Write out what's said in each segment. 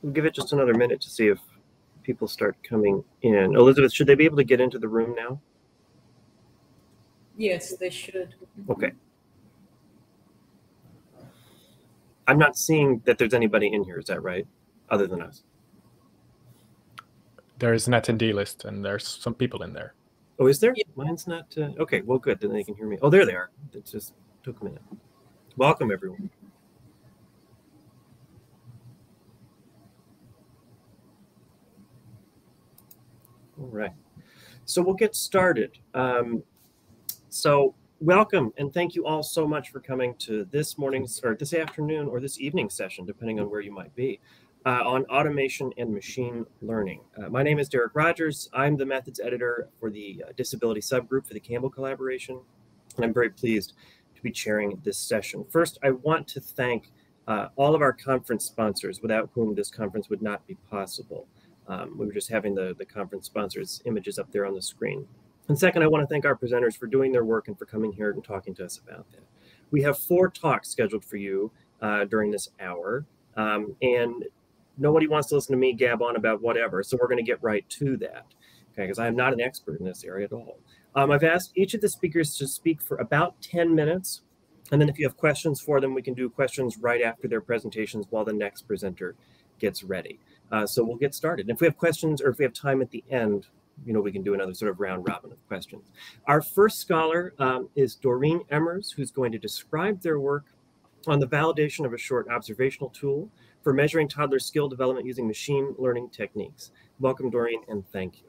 We'll give it just another minute to see if people start coming in. Elizabeth, should they be able to get into the room now? Yes, they should. Okay. I'm not seeing that there's anybody in here, is that right? Other than us? There is an attendee list, and there's some people in there. Oh, is there? Yeah. Mine's not. Okay, well, good. Then they can hear me. Oh, there they are. It just took a minute. Welcome, everyone. All right. So we'll get started. So welcome, and thank you all so much for coming to this morning's, or this afternoon, or this evening session, depending on where you might be, on automation and machine learning. My name is Derek Rogers. I'm the methods editor for the disability subgroup for the Campbell collaboration, and I'm very pleased to be chairing this session. First, I want to thank all of our conference sponsors, without whom this conference would not be possible. We were just having the conference sponsors' images up there on the screen. And second, I want to thank our presenters for doing their work and for coming here and talking to us about that. We have 4 talks scheduled for you during this hour, and nobody wants to listen to me gab on about whatever, so we're going to get right to that, okay, because I am not an expert in this area at all. I've asked each of the speakers to speak for about 10 minutes, and then if you have questions for them, we can do questions right after their presentations while the next presenter gets ready. So we'll get started. And if we have questions or if we have time at the end, you know, we can do another sort of round robin of questions. Our first scholar is Dorien Emmers, who's going to describe their work on the validation of a short observational tool for measuring toddler skill development using machine learning techniques. Welcome, Dorien, and thank you.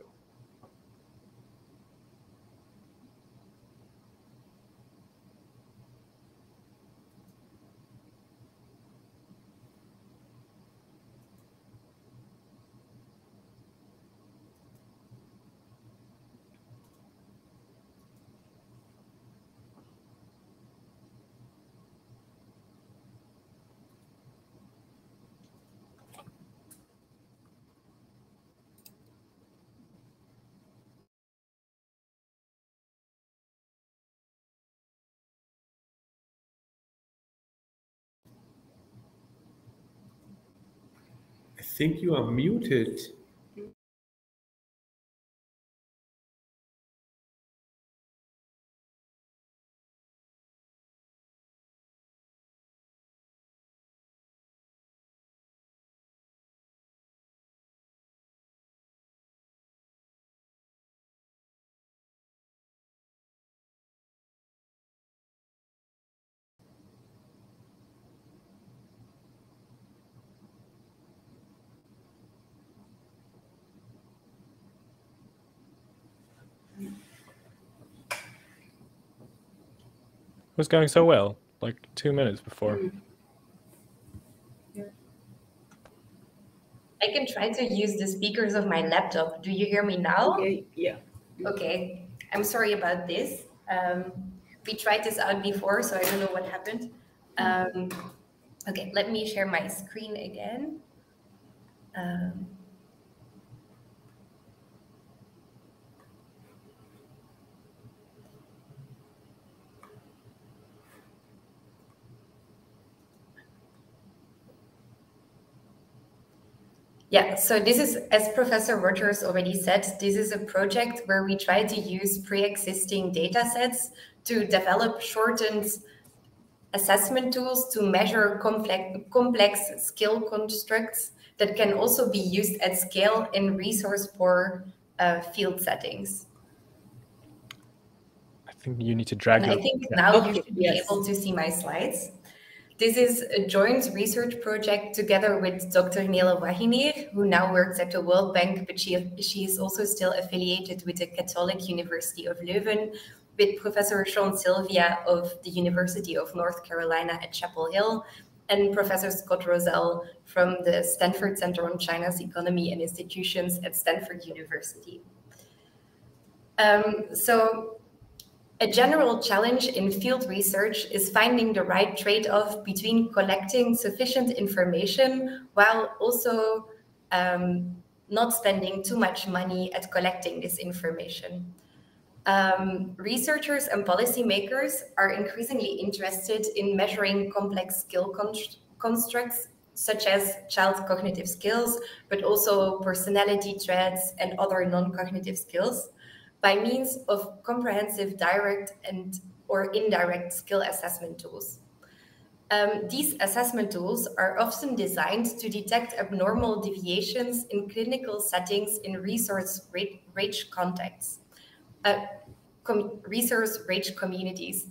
I think you are muted. It was going so well, like 2 minutes before. I can try to use the speakers of my laptop. Do you hear me now? Okay, yeah. Okay, I'm sorry about this. We tried this out before, so I don't know what happened. Okay, let me share my screen again. Yeah, so this is, as Professor Rogers already said, this is a project where we try to use pre-existing data sets to develop shortened assessment tools to measure complex skill constructs that can also be used at scale in resource-poor field settings. I think you need to drag and your... I think now you should be able to see my slides. This is a joint research project together with Dr. Nele Wagener, who now works at the World Bank, but she is also still affiliated with the Catholic University of Leuven, with Professor Sean Sylvia of the University of North Carolina at Chapel Hill, and Professor Scott Rozelle from the Stanford Center on China's Economy and Institutions at Stanford University. A general challenge in field research is finding the right trade-off between collecting sufficient information while also not spending too much money at collecting this information. Researchers and policymakers are increasingly interested in measuring complex skill constructs such as child cognitive skills, but also personality traits and other non-cognitive skills, by means of comprehensive direct or indirect skill assessment tools. These assessment tools are often designed to detect abnormal deviations in clinical settings in resource-rich contexts, resource-rich communities.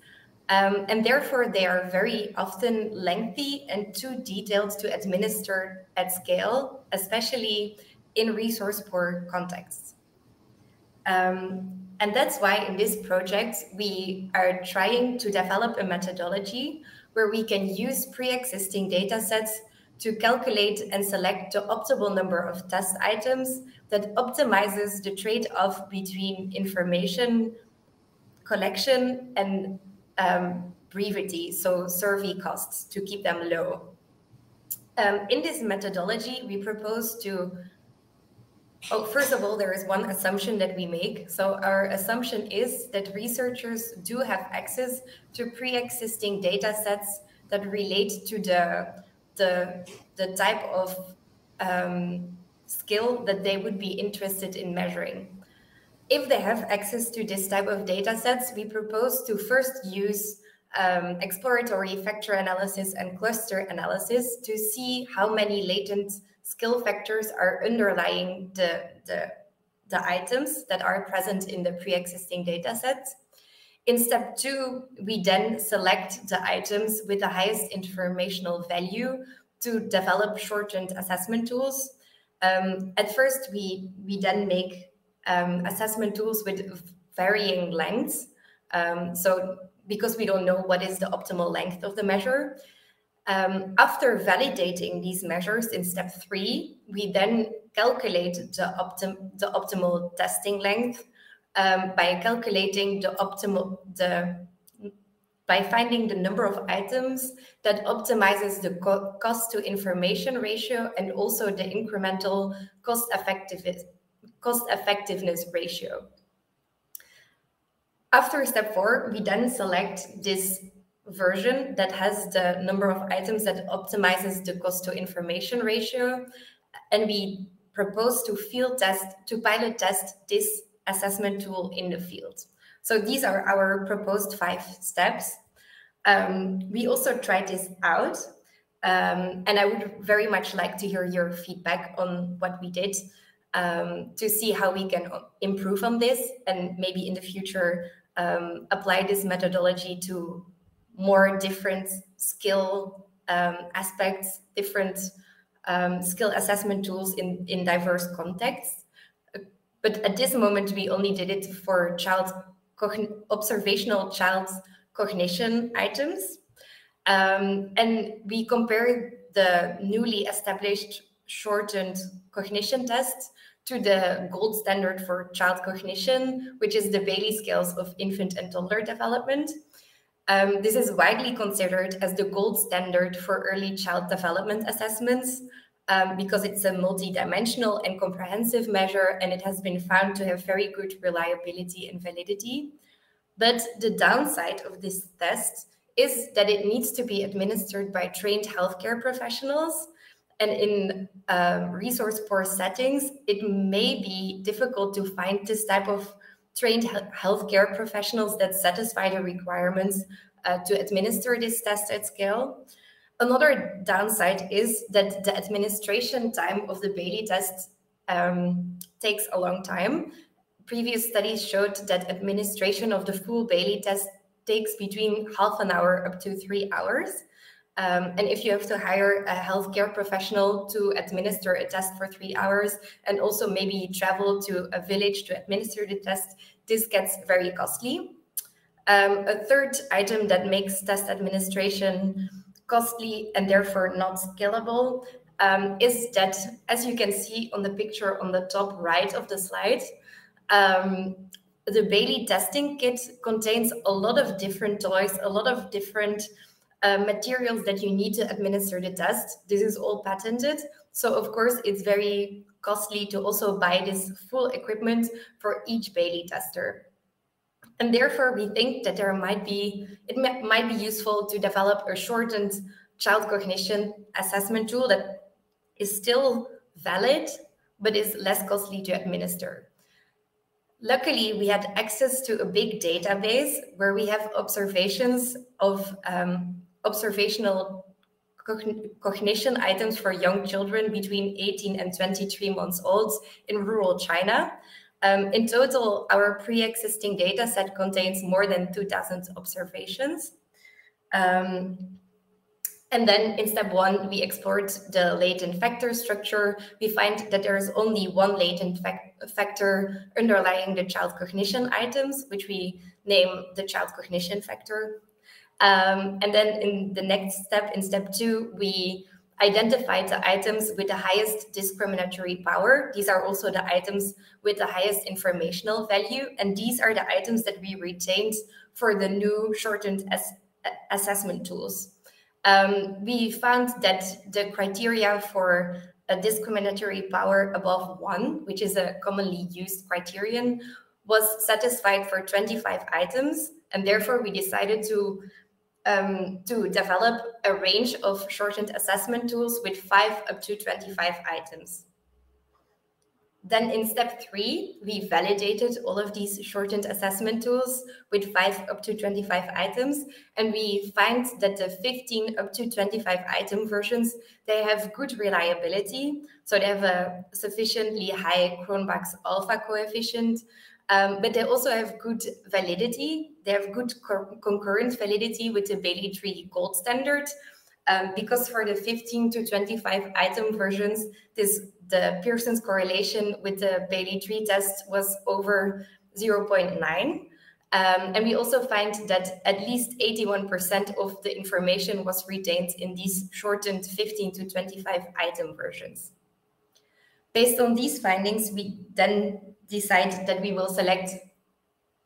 And therefore, they are very often lengthy and too detailed to administer at scale, especially in resource-poor contexts. And that's why in this project, we are trying to develop a methodology where we can use pre-existing data sets to calculate and select the optimal number of test items that optimizes the trade-off between information collection and brevity, so survey costs, to keep them low. In this methodology, we propose to first of all, there is one assumption that we make. So our assumption is that researchers do have access to pre-existing data sets that relate to the type of skill that they would be interested in measuring. If they have access to this type of data sets, we propose to first use exploratory factor analysis and cluster analysis to see how many latent skill factors are underlying the items that are present in the pre-existing data set. In step 2, we then select the items with the highest informational value to develop shortened assessment tools. At first, we then make assessment tools with varying lengths. So because we don't know what is the optimal length of the measure. After validating these measures in step 3, we then calculate the optimal testing length by calculating by finding the number of items that optimizes the cost to information ratio and also the incremental cost effectiveness ratio. After step 4, we then select this version that has the number of items that optimizes the cost to information ratio, and we propose to pilot test this assessment tool in the field. So these are our proposed 5 steps. We also tried this out, and I would very much like to hear your feedback on what we did to see how we can improve on this and maybe in the future apply this methodology to more different skill aspects, different skill assessment tools in diverse contexts. But at this moment, we only did it for observational child cognition items. And we compared the newly established shortened cognition test to the gold standard for child cognition, which is the Bayley scales of infant and toddler development. This is widely considered as the gold standard for early child development assessments because it's a multi-dimensional and comprehensive measure, and it has been found to have very good reliability and validity. But the downside of this test is that it needs to be administered by trained healthcare professionals. And in resource-poor settings, it may be difficult to find this type of trained healthcare professionals that satisfy the requirements to administer this test at scale. Another downside is that the administration time of the Bayley test takes a long time. Previous studies showed that administration of the full Bayley test takes between half an hour up to 3 hours. And if you have to hire a healthcare professional to administer a test for 3 hours and also maybe travel to a village to administer the test, this gets very costly. A third item that makes test administration costly and therefore not scalable is that, as you can see on the picture on the top right of the slide, the Bayley testing kit contains a lot of different toys, a lot of different materials that you need to administer the test. This is all patented. So of course, it's very costly to also buy this full equipment for each Bayley tester. And therefore, we think that it might be useful to develop a shortened child cognition assessment tool that is still valid, but is less costly to administer. Luckily, we had access to a big database where we have observations of observational cognition items for young children between 18 and 23 months old in rural China. In total, our pre-existing data set contains more than 2,000 observations. And then in step 1, we explored the latent factor structure. We find that there is only one latent factor underlying the child cognition items, which we name the child cognition factor. And then in the next step, in step 2, we identified the items with the highest discriminatory power. These are also the items with the highest informational value. And these are the items that we retained for the new shortened assessment tools. We found that the criteria for a discriminatory power above 1, which is a commonly used criterion, was satisfied for 25 items. And therefore, we decided to develop a range of shortened assessment tools with 5 up to 25 items. Then in step 3, we validated all of these shortened assessment tools with 5 up to 25 items. And we find that the 15 up to 25 item versions, they have good reliability. So they have a sufficiently high Cronbach's alpha coefficient, but they also have good validity. They have good concurrent validity with the Bailey tree gold standard. Because for the 15 to 25 item versions, the Pearson's correlation with the Bailey tree test was over 0.9. And we also find that at least 81% of the information was retained in these shortened 15 to 25 item versions. Based on these findings, we then decide that we will select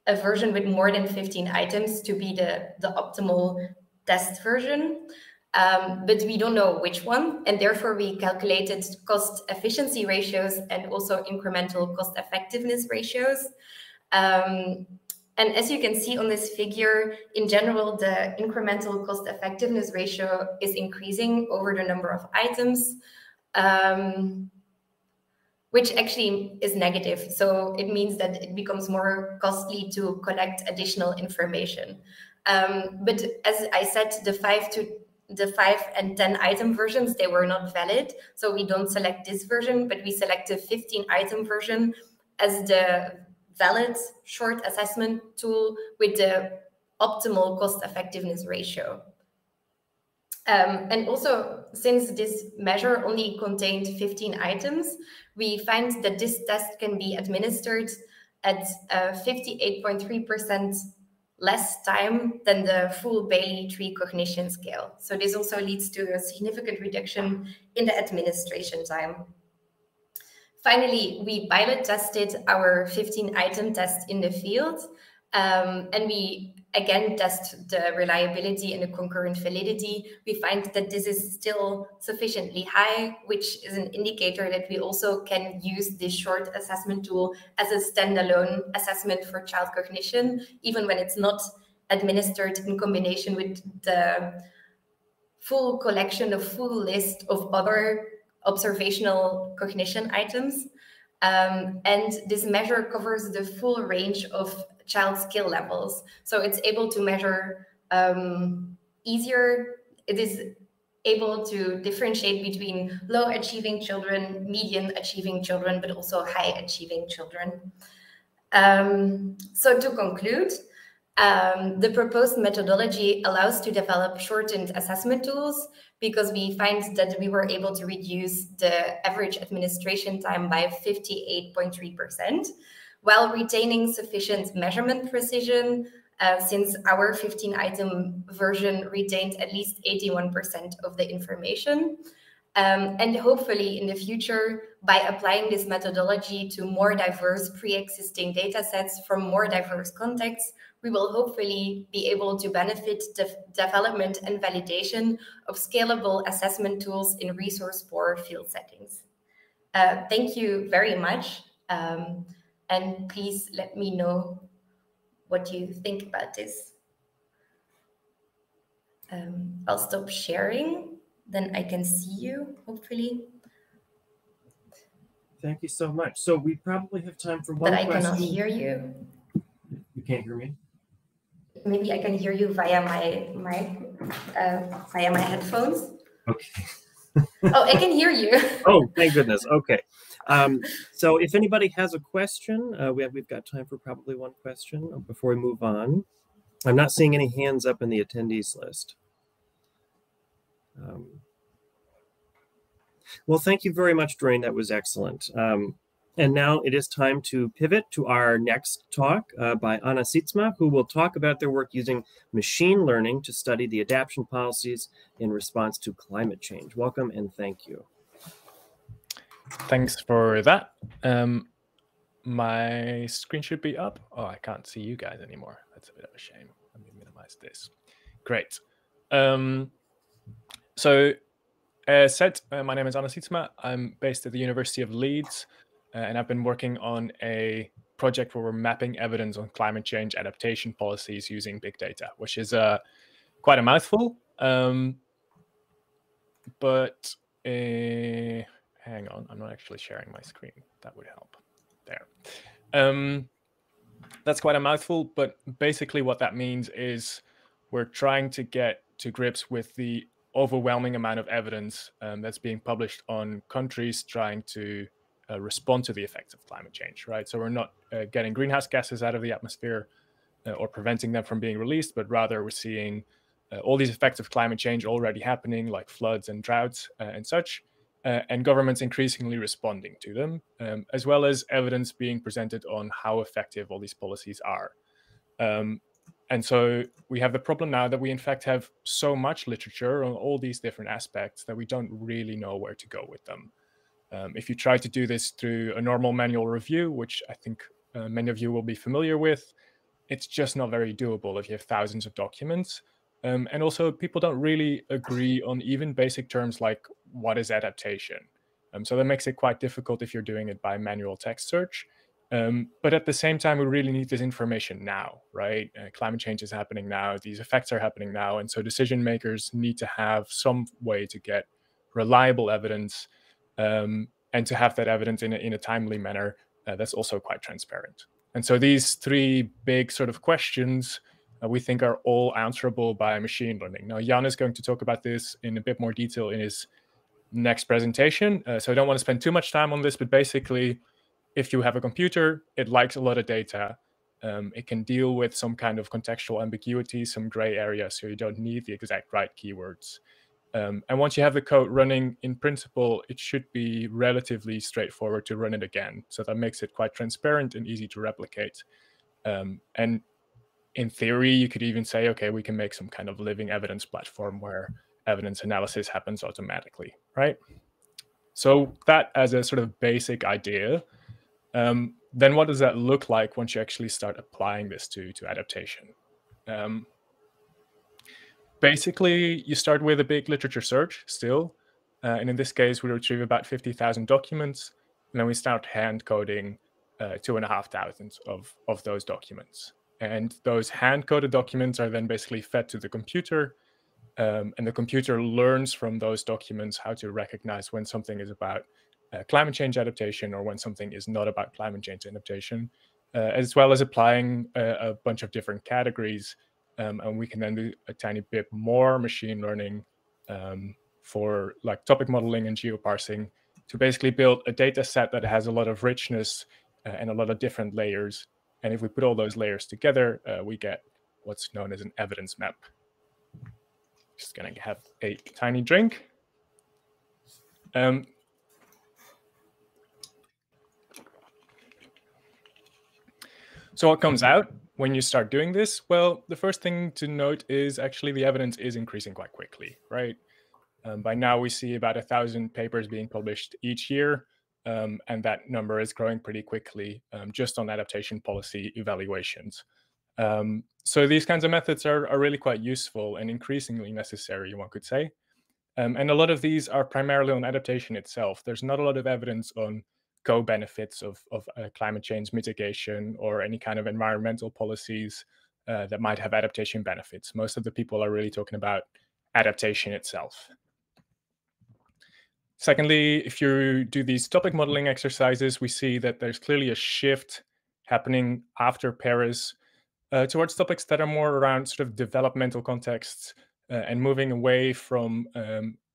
a version with more than 15 items to be the optimal test version. But we don't know which one, and therefore we calculated cost efficiency ratios and also incremental cost effectiveness ratios. And as you can see on this figure, in general, the incremental cost effectiveness ratio is increasing over the number of items, which actually is negative. So it means that it becomes more costly to collect additional information. But as I said, the 5 and 10 item versions, they were not valid. So we don't select this version, but we select the 15 item version as the valid short assessment tool with the optimal cost effectiveness ratio. And also, since this measure only contained 15 items, we find that this test can be administered at 58.3% less time than the full Bailey tree cognition scale. So this also leads to a significant reduction in the administration time. Finally, we pilot tested our 15 item test in the field, and we again test the reliability and the concurrent validity. We find that this is still sufficiently high, which is an indicator that we also can use this short assessment tool as a standalone assessment for child cognition, even when it's not administered in combination with the full collection, the full list of other observational cognition items. And this measure covers the full range of child skill levels. So it's able to measure easier. It is able to differentiate between low achieving children, medium achieving children, but also high achieving children. So to conclude, the proposed methodology allows to develop shortened assessment tools because we find that we were able to reduce the average administration time by 58.3%, while retaining sufficient measurement precision, since our 15-item version retained at least 81% of the information. And hopefully in the future, by applying this methodology to more diverse pre-existing data sets from more diverse contexts, we will hopefully be able to benefit the development and validation of scalable assessment tools in resource-poor field settings. Thank you very much. And please let me know what you think about this. I'll stop sharing, then I can see you, hopefully. Thank you so much. So we probably have time for one but I question. cannot hear you. You can't hear me? Maybe I can hear you via my mic, via my headphones. Okay. Oh, I can hear you. Oh, thank goodness. Okay. So if anybody has a question, we've got time for probably one question before we move on. I'm not seeing any hands up in the attendees list. Well, thank you very much, Dorien. That was excellent. And now it is time to pivot to our next talk by Anna Sietsma, who will talk about their work using machine learning to study the adaptation policies in response to climate change. Welcome and thank you. Thanks for that. My screen should be up. Oh, I can't see you guys anymore. That's a bit of a shame. Let me minimize this. Great. So as said, my name is Anna Sietsma. I'm based at the University of Leeds, and I've been working on a project where we're mapping evidence on climate change adaptation policies using big data, which is quite a mouthful. But hang on, I'm not actually sharing my screen. That would help. There. That's quite a mouthful, but basically what that means is we're trying to get to grips with the overwhelming amount of evidence that's being published on countries trying to respond to the effects of climate change, right? So we're not getting greenhouse gases out of the atmosphere or preventing them from being released, but rather we're seeing all these effects of climate change already happening, like floods and droughts and such, and governments increasingly responding to them, as well as evidence being presented on how effective all these policies are. And so we have the problem now that we in fact have so much literature on all these different aspects that we don't really know where to go with them. If you try to do this through a normal manual review, which I think many of you will be familiar with, it's just not very doable if you have thousands of documents. And also people don't really agree on even basic terms like what is adaptation. So that makes it quite difficult if you're doing it by manual text search. But at the same time, we really need this information now, right? Climate change is happening now. These effects are happening now. And so decision makers need to have some way to get reliable evidence and to have that evidence in a timely manner that's also quite transparent. And so these three big sort of questions we think are all answerable by machine learning. Now, Jan is going to talk about this in a bit more detail in his next presentation. So I don't want to spend too much time on this, but basically, if you have a computer, it likes a lot of data. It can deal with some kind of contextual ambiguity, some gray areas, so you don't need the exact right keywords. And once you have the code running, in principle, it should be relatively straightforward to run it again. So that makes it quite transparent and easy to replicate. And in theory, you could even say, okay, we can make some kind of living evidence platform where evidence analysis happens automatically, right? So that as a sort of basic idea. Then what does that look like once you actually start applying this to adaptation? Basically, you start with a big literature search still. And in this case, we retrieve about 50,000 documents. And then we start hand coding 2,500 of those documents. And those hand-coded documents are then basically fed to the computer. And the computer learns from those documents how to recognize when something is about climate change adaptation or when something is not about climate change adaptation, as well as applying a bunch of different categories. And we can then do a tiny bit more machine learning for like topic modeling and geoparsing to basically build a data set that has a lot of richness and a lot of different layers. And if we put all those layers together, we get what's known as an evidence map. Just gonna have a tiny drink. So what comes out when you start doing this? Well, the first thing to note is actually the evidence is increasing quite quickly, right? By now we see about 1,000 papers being published each year. And that number is growing pretty quickly just on adaptation policy evaluations. So these kinds of methods are really quite useful and increasingly necessary, one could say. And a lot of these are primarily on adaptation itself. There's not a lot of evidence on co-benefits of climate change mitigation or any kind of environmental policies that might have adaptation benefits. Most of the people are really talking about adaptation itself. Secondly, if you do these topic modeling exercises, we see that there's clearly a shift happening after Paris towards topics that are more around sort of developmental contexts and moving away from,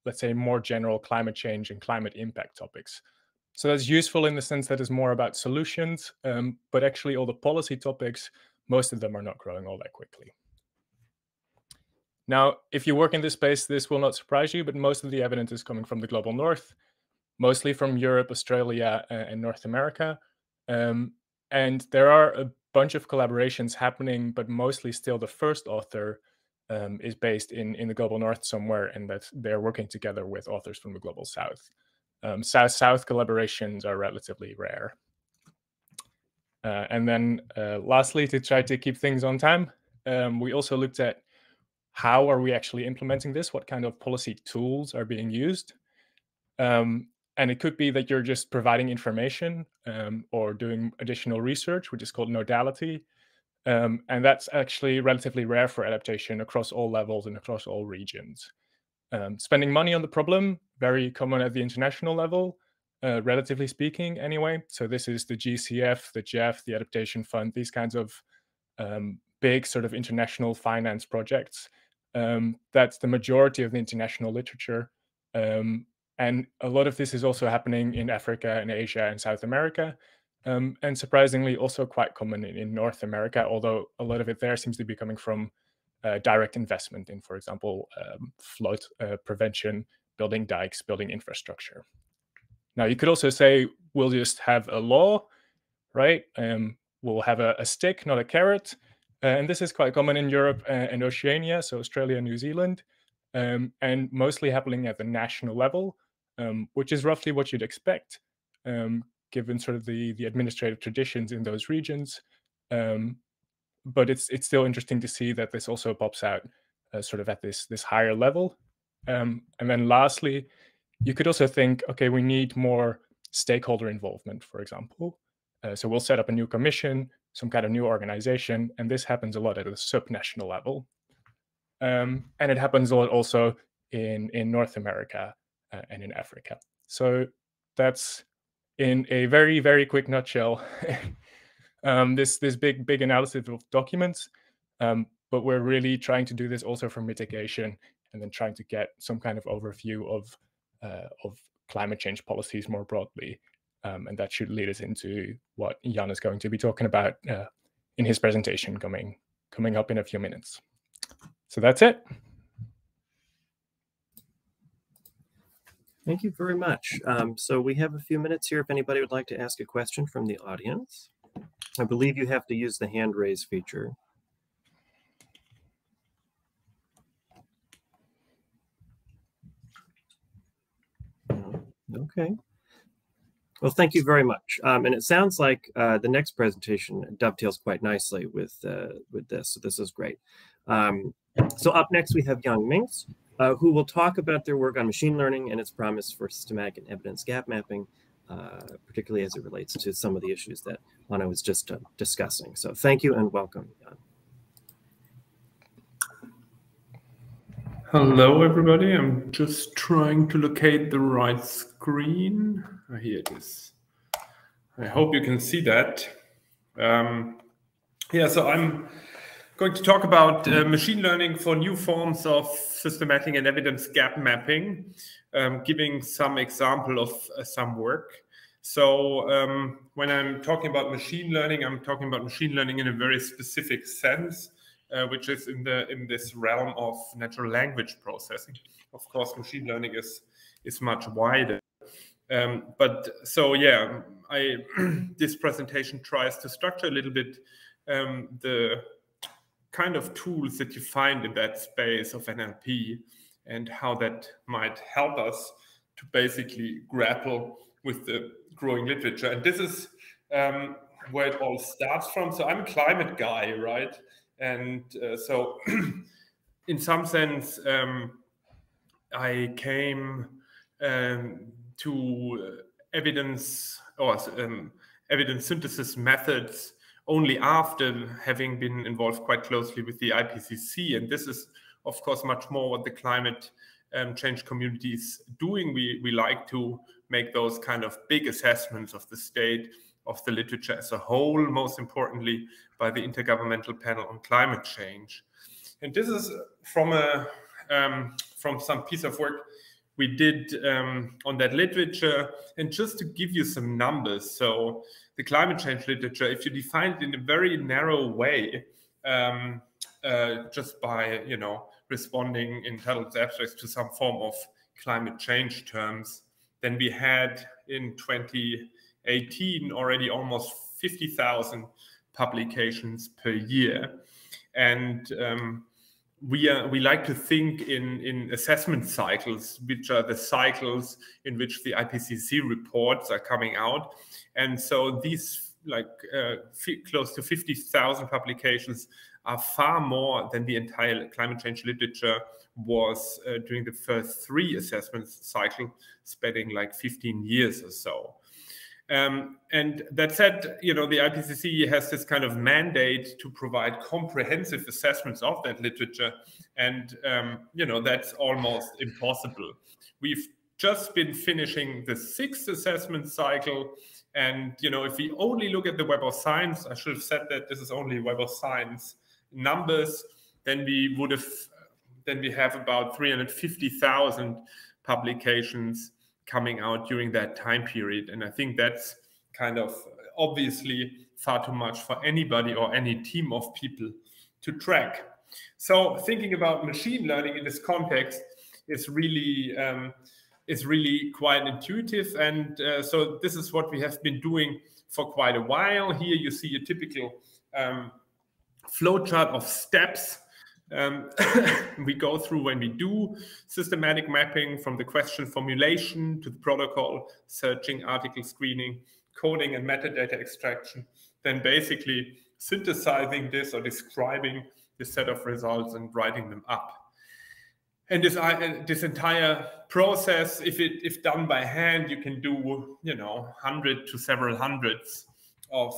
let's say, more general climate change and climate impact topics. So that's useful in the sense that it's more about solutions, but actually all the policy topics, most of them are not growing all that quickly. Now, if you work in this space, this will not surprise you, but most of the evidence is coming from the global north, mostly from Europe, Australia, and North America. And there are a bunch of collaborations happening, but mostly still the first author is based in the global north somewhere, and that they're working together with authors from the global south. South-South collaborations are relatively rare. And then lastly, to try to keep things on time, we also looked at how are we actually implementing this? What kind of policy tools are being used? And it could be that you're just providing information or doing additional research, which is called nodality. And that's actually relatively rare for adaptation across all levels and across all regions. Spending money on the problem, very common at the international level, relatively speaking anyway. So this is the GCF, the GEF, the Adaptation Fund, these kinds of big sort of international finance projects. That's the majority of the international literature. And a lot of this is also happening in Africa and Asia and South America. And surprisingly, also quite common in North America, although a lot of it there seems to be coming from direct investment in, for example, flood prevention, building dikes, building infrastructure. Now, you could also say, we'll just have a law, right? We'll have a stick, not a carrot. And this is quite common in Europe and Oceania, so Australia and New Zealand, and mostly happening at the national level, which is roughly what you'd expect, given sort of the administrative traditions in those regions. But it's still interesting to see that this also pops out sort of at this higher level. And then lastly, you could also think, okay, we need more stakeholder involvement, for example. So we'll set up a new commission, some kind of new organization, and this happens a lot at a subnational level. And it happens a lot also in North America and in Africa. So that's in a very, very quick nutshell, this big analysis of documents. But we're really trying to do this also for mitigation and then trying to get some kind of overview of climate change policies more broadly. And that should lead us into what Jan is going to be talking about in his presentation coming up in a few minutes. So that's it. Thank you very much. So we have a few minutes here if anybody would like to ask a question from the audience. I believe you have to use the hand raise feature. Okay. Well, thank you very much. And it sounds like the next presentation dovetails quite nicely with this. So this is great. So up next, we have young Minx, who will talk about their work on machine learning and its promise for systematic and evidence gap mapping, particularly as it relates to some of the issues that Anna was just discussing. So thank you and welcome, Jan. Hello, everybody. I'm just trying to locate the right screen. Oh, here it is. I hope you can see that. Yeah, so I'm going to talk about machine learning for new forms of systematic and evidence gap mapping, giving some example of some work. So when I'm talking about machine learning, I'm talking about machine learning in a very specific sense, which is in this realm of natural language processing. Of course, machine learning is much wider. But so yeah, this presentation tries to structure a little bit the kind of tools that you find in that space of NLP and how that might help us to basically grapple with the growing literature. And this is where it all starts from. So I'm a climate guy, right? And so in some sense, I came to evidence or evidence synthesis methods only after having been involved quite closely with the IPCC. And this is of course, much more what the climate change community is doing. We like to make those kind of big assessments of the state of the literature as a whole, most importantly by the Intergovernmental Panel on Climate Change. And this is from some piece of work we did on that literature. And just to give you some numbers, so the climate change literature, if you define it in a very narrow way, just by, you know, responding in titles abstracts to some form of climate change terms, then we had in 2018 already almost 50,000 publications per year. And we like to think in assessment cycles, which are the cycles in which the IPCC reports are coming out. And so these close to 50,000 publications are far more than the entire climate change literature was during the first 3 assessment cycles, spanning like 15 years or so. And that said, you know, the IPCC has this kind of mandate to provide comprehensive assessments of that literature. And, you know, that's almost impossible. We've just been finishing the 6th assessment cycle. And, you know, if we only look at the Web of Science, I should have said that this is only Web of Science numbers, then we have about 350,000 publications coming out during that time period. And I think that's kind of obviously far too much for anybody or any team of people to track. So thinking about machine learning in this context is really quite intuitive. And so this is what we have been doing for quite a while. Here you see a typical flowchart of steps we go through when we do systematic mapping, from the question formulation to the protocol, searching, article screening, coding and metadata extraction, then basically synthesizing this or describing the set of results and writing them up. And this entire process, if done by hand, you can do, you know, 100 to several hundreds of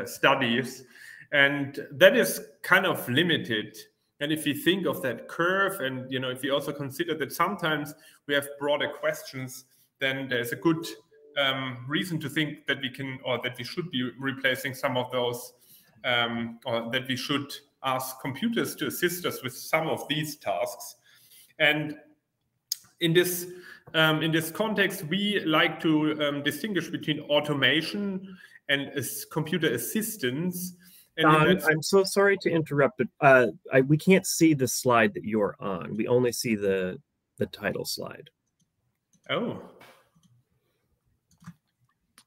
studies. And that is kind of limited. And if you think of that curve, and, you know, if you also consider that sometimes we have broader questions, then there's a good reason to think that we can, or that we should be replacing some of those, or that we should ask computers to assist us with some of these tasks. And in this context, we like to distinguish between automation and computer assistance. I'm so sorry to interrupt, but we can't see the slide that you're on. We only see the title slide. Oh,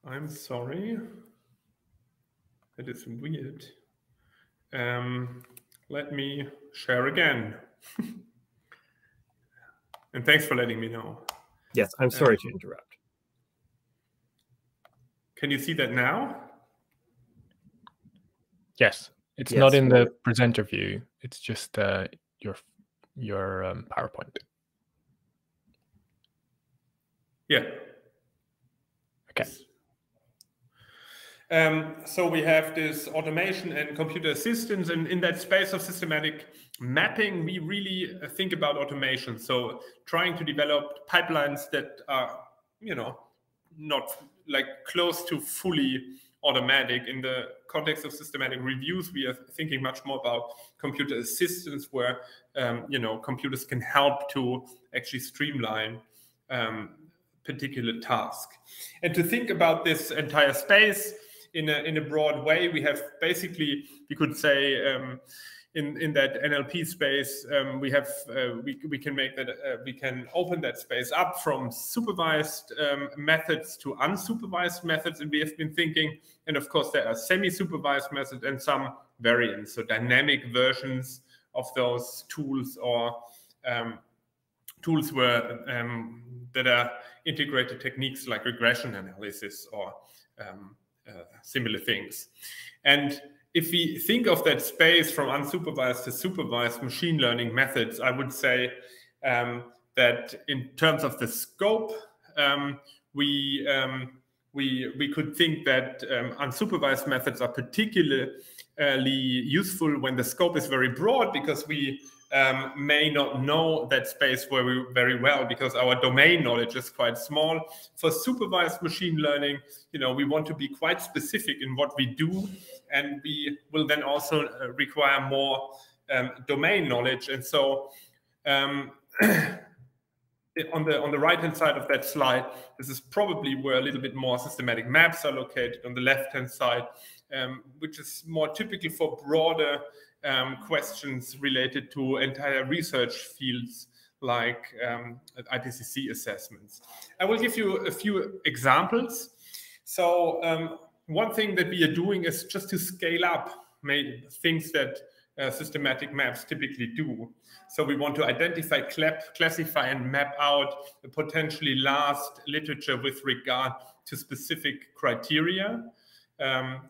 I'm sorry. That is weird. Let me share again. And thanks for letting me know. Yes, I'm sorry to interrupt. Can you see that now? Yes, it's not in the presenter view. It's just your PowerPoint. Yeah. Okay. So we have this automation and computer assistance, and in that space of systematic mapping, we really think about automation. So trying to develop pipelines that are, you know, not like close to fully automatic. In the context of systematic reviews, we are thinking much more about computer assistance, where you know, computers can help to actually streamline particular task. And to think about this entire space in a broad way, we have basically, we could say, in that NLP space, we can make that we can open that space up from supervised methods to unsupervised methods, and we have been thinking, and of course there are semi-supervised methods and some variants, so dynamic versions of those tools, or tools where that are integrated techniques like regression analysis or similar things. And if we think of that space from unsupervised to supervised machine learning methods, I would say that in terms of the scope, we could think that unsupervised methods are particularly useful when the scope is very broad, because we may not know that space very well because our domain knowledge is quite small. For supervised machine learning, we want to be quite specific in what we do, and we will then also require more domain knowledge. And so on the right-hand side of that slide, this is probably where a little bit more systematic maps are located. On the left-hand side, which is more typical for broader questions related to entire research fields like IPCC assessments. I will give you a few examples. So one thing that we are doing is just to scale up things that systematic maps typically do. So we want to identify, classify, and map out the potentially last literature with regard to specific criteria.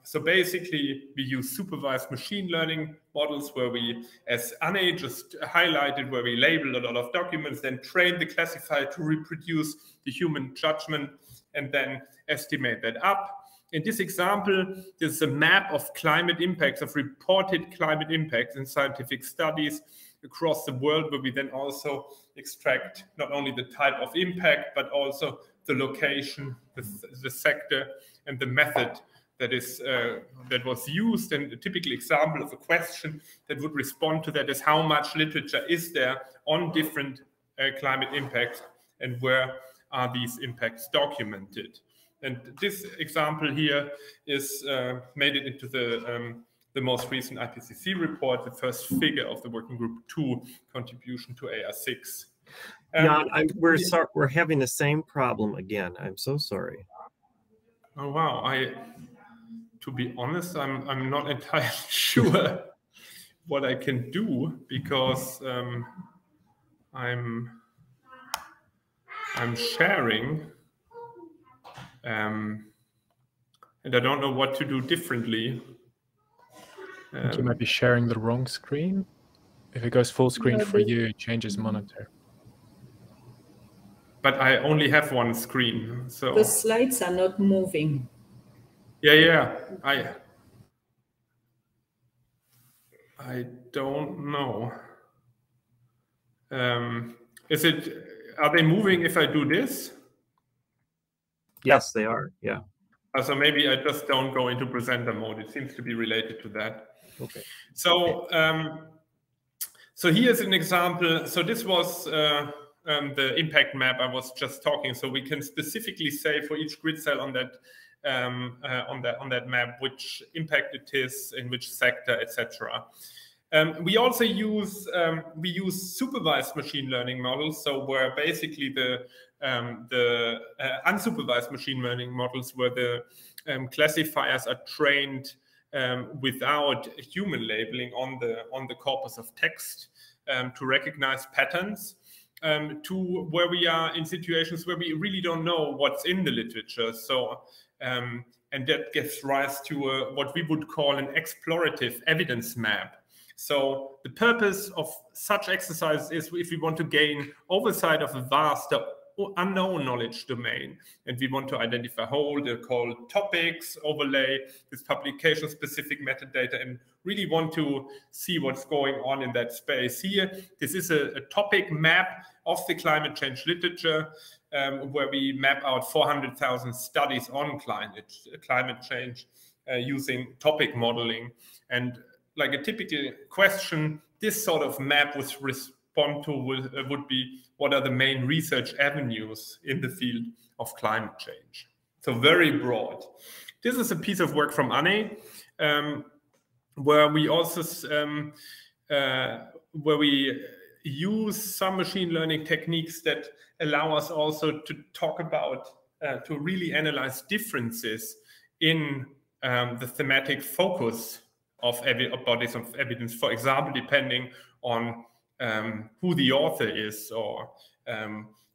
So basically, we use supervised machine learning models where we, as Anne just highlighted, where we label a lot of documents, then train the classifier to reproduce the human judgment, and then estimate that up. In this example, this is a map of climate impacts, of reported climate impacts in scientific studies across the world, where we then also extract not only the type of impact, but also the location, the sector, and the method that was used. And a typical example of a question that would respond to that is how much literature is there on different climate impacts, and where are these impacts documented. And this example here is made it into the most recent IPCC report, the first figure of the Working Group 2 contribution to AR6. Jan, we're having the same problem again. I'm so sorry. Oh wow! To be honest, I'm not entirely sure what I can do, because I'm sharing, and I don't know what to do differently. I think you might be sharing the wrong screen. If it goes full screen for you, it changes monitor. But I only have one screen, so the slides are not moving. Yeah. I don't know. Are they moving if I do this? Yes, they are. Yeah. So maybe I just don't go into presenter mode. It seems to be related to that. Okay. So so here's an example. So this was the impact map I was just talking. So we can specifically say for each grid cell on that map which impact it is, in which sector, etc. We also use supervised machine learning models, so where basically the unsupervised machine learning models, where the classifiers are trained without human labeling on the corpus of text to recognize patterns, to where we are in situations where we really don't know what's in the literature. So and that gives rise to what we would call an explorative evidence map. So the purpose of such exercises is if we want to gain oversight of a vast unknown knowledge domain, and we want to identify whole, they're called topics, overlay this publication-specific metadata, and really want to see what's going on in that space. Here, this is a topic map of the climate change literature, where we map out 400,000 studies on climate change using topic modeling. And like a typical question, this sort of map would respond to would be, what are the main research avenues in the field of climate change? So very broad. This is a piece of work from Anne, where we also where we use some machine learning techniques that allow us also to talk about, to really analyze differences in the thematic focus of bodies of evidence, for example, depending on who the author is, or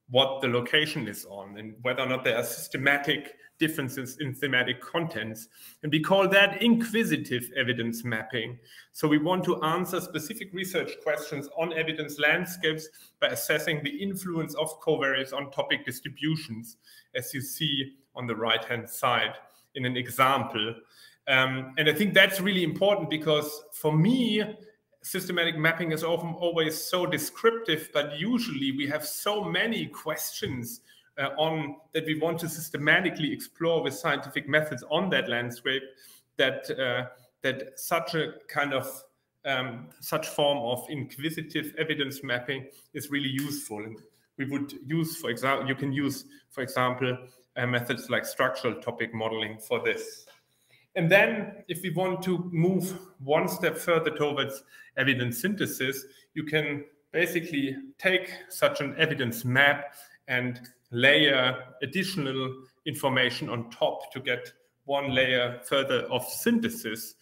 what the location is on, and whether or not there are systematic differences in thematic contents. And we call that inquisitive evidence mapping. So we want to answer specific research questions on evidence landscapes by assessing the influence of covariates on topic distributions, as you see on the right-hand side in an example. And I think that's really important, because for me, systematic mapping is often always so descriptive, but usually we have so many questions on that we want to systematically explore with scientific methods on that landscape, that that such a kind of such form of inquisitive evidence mapping is really useful. And we would use, for example, you can use, for example, methods like structural topic modeling for this. And then if we want to move one step further towards evidence synthesis, you can basically take such an evidence map and layer additional information on top to get one layer further of synthesis.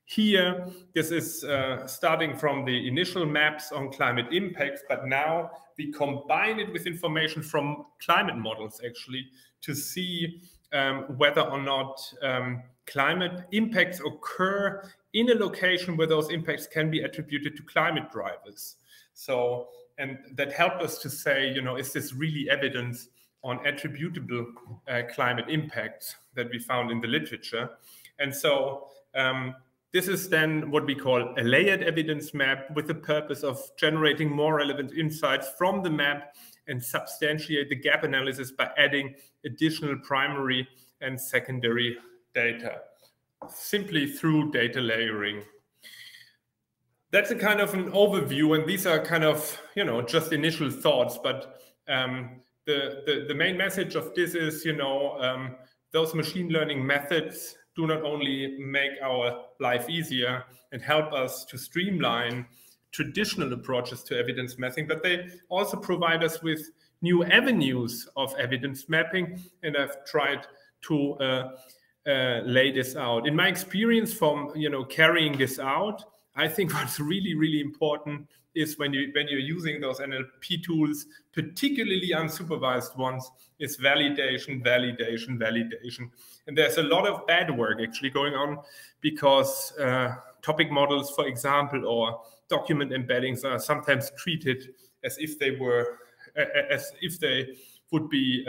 Here, this is starting from the initial maps on climate impacts, but now we combine it with information from climate models, actually, to see whether or not climate impacts occur in a location where those impacts can be attributed to climate drivers. So, and that helped us to say, you know, is this really evidence on attributable climate impacts that we found in the literature? And so this is then what we call a layered evidence map, with the purpose of generating more relevant insights from the map and substantiate the gap analysis by adding additional primary and secondary data, simply through data layering. That's a kind of an overview, and these are kind of, you know, just initial thoughts, but the main message of this is, you know, those machine learning methods do not only make our life easier and help us to streamline traditional approaches to evidence mapping, but they also provide us with new avenues of evidence mapping. And I've tried to lay this out. In my experience from, you know, carrying this out, I think what's really, really important is when you're using those NLP tools, particularly unsupervised ones, is validation, validation, validation. And there's a lot of bad work actually going on, because topic models, for example, or document embeddings are sometimes treated as if they were, as if they would be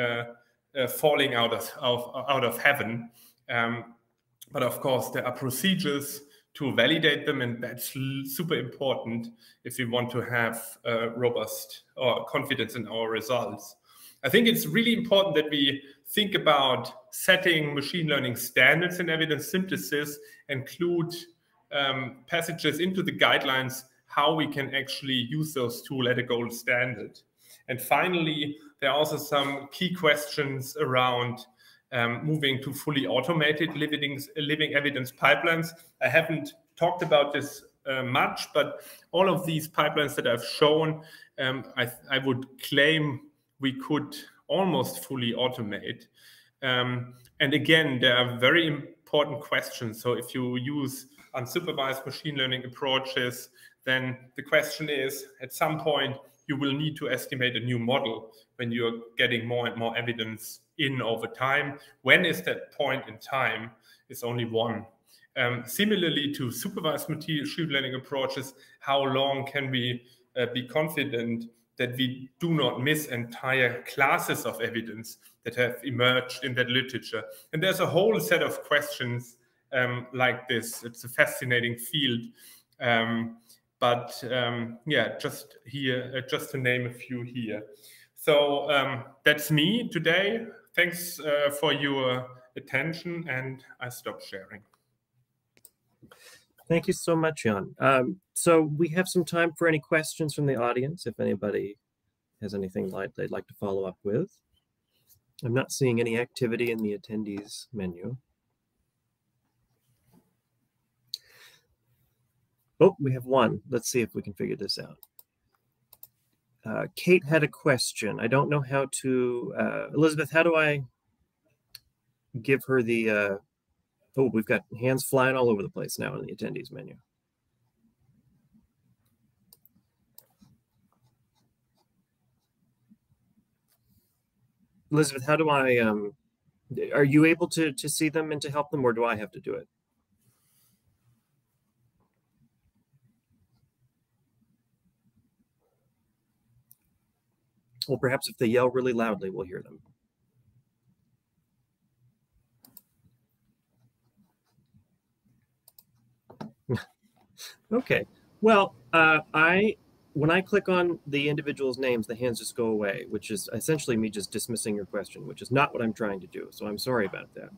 falling out of heaven. But of course, there are procedures to validate them, and that's super important if we want to have robust or confidence in our results. I think it's really important that we think about setting machine learning standards in evidence synthesis, include passages into the guidelines, how we can actually use those tools at a gold standard. And finally, there are also some key questions around moving to fully automated living evidence pipelines. I haven't talked about this much, but all of these pipelines that I've shown, I would claim we could almost fully automate. And again, there are very important questions. So if you use unsupervised machine learning approaches, then the question is, at some point, you will need to estimate a new model when you're getting more and more evidence in over time. When is that point in time? It's only one. Similarly to supervised machine learning approaches, how long can we be confident that we do not miss entire classes of evidence that have emerged in that literature? And there's a whole set of questions like this. It's a fascinating field. But yeah, just here, just to name a few here. So that's me today. Thanks for your attention, and I stop sharing. Thank you so much, Jan. So we have some time for any questions from the audience, if anybody has anything they'd like to follow up with. I'm not seeing any activity in the attendees menu. Oh, we have one. Let's see if we can figure this out. Kate had a question. I don't know how to, Elizabeth, how do I give her the, oh, we've got hands flying all over the place now in the attendees menu. Elizabeth, how do I, are you able to see them and to help them, or do I have to do it? Well, perhaps if they yell really loudly, we'll hear them. Okay. Well, when I click on the individual's names, the hands just go away, which is essentially me just dismissing your question, which is not what I'm trying to do. So I'm sorry about that.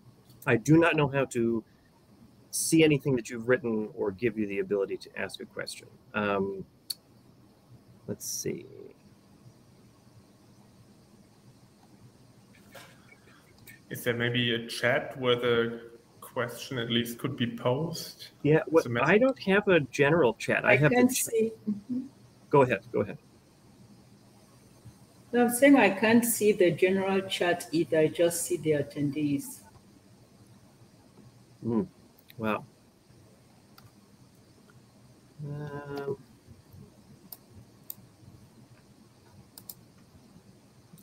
I do not know how to see anything that you've written or give you the ability to ask a question. Let's see. Is there maybe a chat where the question at least could be posed? Yeah, I don't have a general chat. I have can't see. Go ahead. Go ahead. No, I'm saying I can't see the general chat either. I just see the attendees. Wow.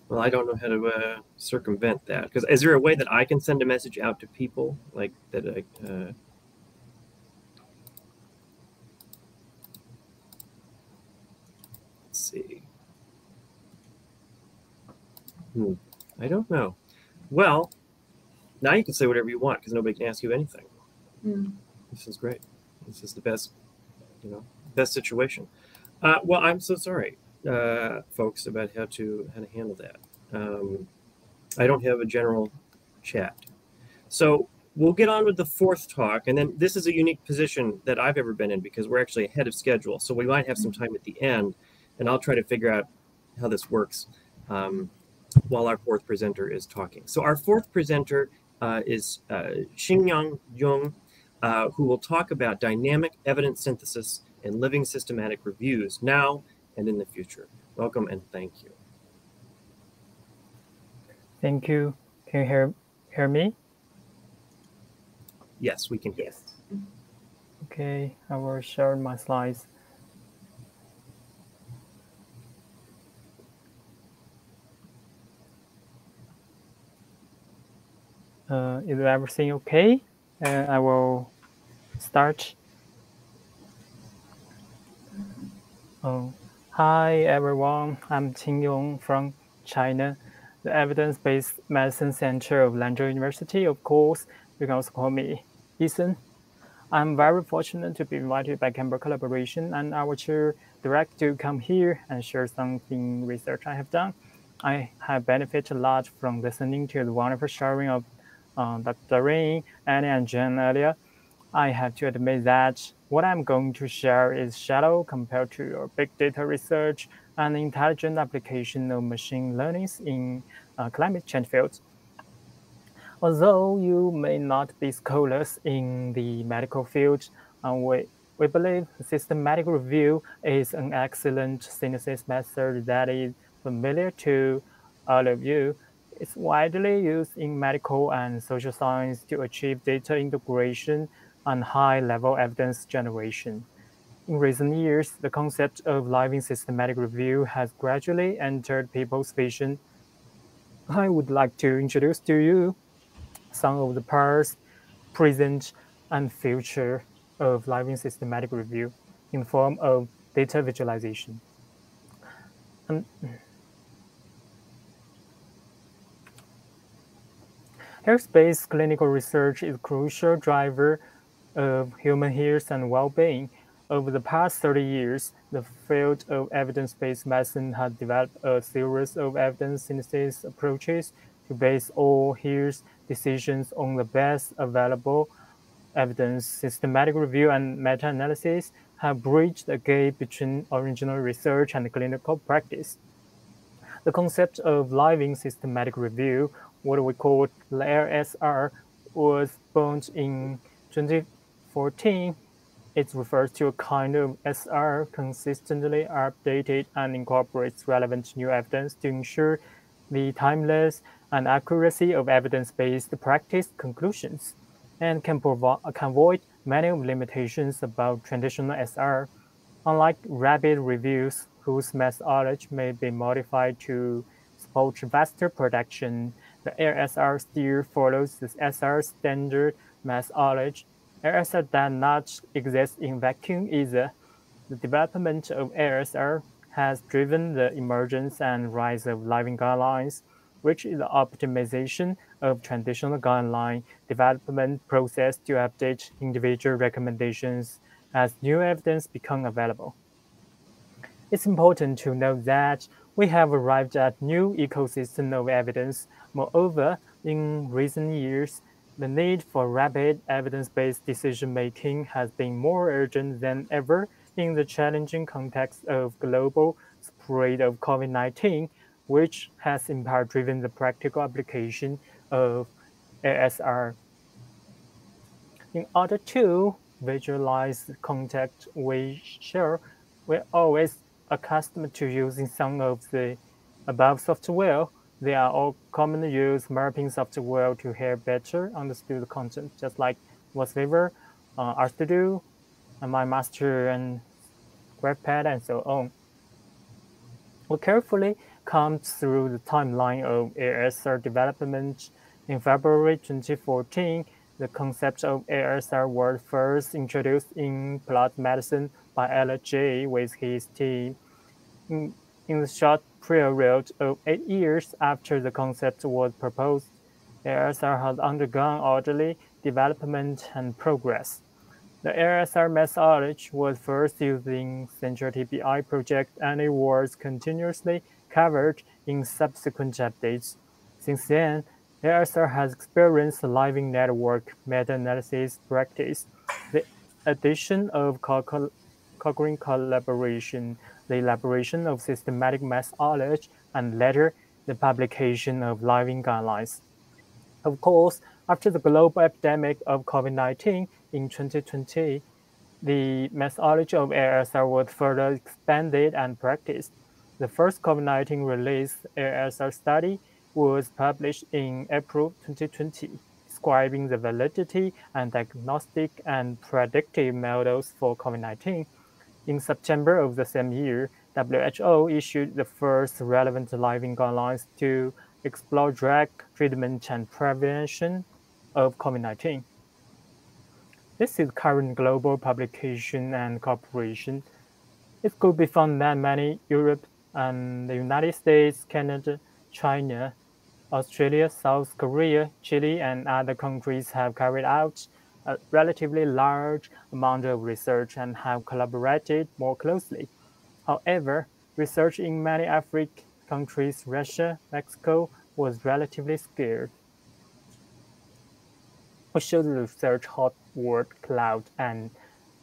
Well, I don't know how to circumvent that. Because is there a way that I can send a message out to people like that? Let's see. I don't know. Well, now you can say whatever you want because nobody can ask you anything. This is great. This is the best, best situation. Well, I'm so sorry, folks, about how to handle that. I don't have a general chat. So we'll get on with the fourth talk. And then this is a unique position that I've ever been in because we're actually ahead of schedule. So we might have some time at the end, and I'll try to figure out how this works while our fourth presenter is talking. So our fourth presenter is Qingyong, who will talk about dynamic evidence synthesis and living systematic reviews now and in the future. Welcome and thank you. Thank you. Can you hear me? Yes, we can hear. Yes. Okay, I will share my slides. Is everything okay? I will start. Hi everyone, I'm Qingyong from China, the Evidence-Based Medicine Center of Lanzhou University. Of course, you can also call me Ethan. I'm very fortunate to be invited by Canberra Collaboration and our chair direct to come here and share something research I have done. I have benefited a lot from listening to the wonderful sharing of Dr. Dorien, Annie, and Zheng earlier. I have to admit that what I'm going to share is shallow compared to your big data research and intelligent application of machine learning in climate change fields. Although you may not be scholars in the medical field, we believe systematic review is an excellent synthesis method that is familiar to all of you. It's widely used in medical and social science to achieve data integration and high-level evidence generation. In recent years, the concept of living systematic review has gradually entered people's vision. I would like to introduce to you some of the past, present, and future of living systematic review in the form of data visualization. Health-based clinical research is a crucial driver of human health and well-being. Over the past 30 years, the field of evidence-based medicine has developed a series of evidence synthesis approaches to base all health decisions on the best available evidence. Systematic review and meta-analysis have bridged the gap between original research and clinical practice. The concept of living systematic review, what we call LSR, was born in 2014. It refers to a kind of SR consistently updated and incorporates relevant new evidence to ensure the timeless and accuracy of evidence-based practice conclusions, and can avoid many limitations about traditional SR. Unlike rapid reviews, whose methodology may be modified to support faster production, the LSR still follows the SR standard methodology. LSR does not exist in vacuum either. The development of LSR has driven the emergence and rise of living guidelines, which is the optimization of traditional guideline development process to update individual recommendations as new evidence becomes available. It's important to note that we have arrived at new ecosystem of evidence. Moreover, in recent years, the need for rapid evidence-based decision-making has been more urgent than ever in the challenging context of global spread of COVID-19, which has in part driven the practical application of ASR. In order to visualize the context we share, we're always accustomed to using some of the above software. They are all commonly used mapping software to help better understand the content, just like VoiceWeaver, RStudio, and MyMaster, and GraphPad, and so on. We carefully combed through the timeline of ASR development. In February 2014, the concept of ASR was first introduced in Plot Medicine by LJ with his team. In the short period of 8 years after the concept was proposed, ASR has undergone orderly development and progress. The ASR methodology was first used in Central TBI project and it was continuously covered in subsequent updates. Since then, ASR has experienced a living network meta-analysis practice, the addition of Cochrane collaboration, the elaboration of systematic methodology, and later, the publication of living guidelines. Of course, after the global epidemic of COVID-19 in 2020, the methodology of ASR was further expanded and practiced. The first COVID-19 release ASR study was published in April 2020, describing the validity and diagnostic and predictive models for COVID-19. In September of the same year, WHO issued the first relevant living guidelines to explore drug treatment and prevention of COVID-19. This is current global publication and cooperation. It could be found that many Europe and the United States, Canada, China, Australia, South Korea, Chile, and other countries have carried out a relatively large amount of research and have collaborated more closely. However, research in many African countries, Russia, Mexico, was relatively scarce. We showed the research hot word cloud and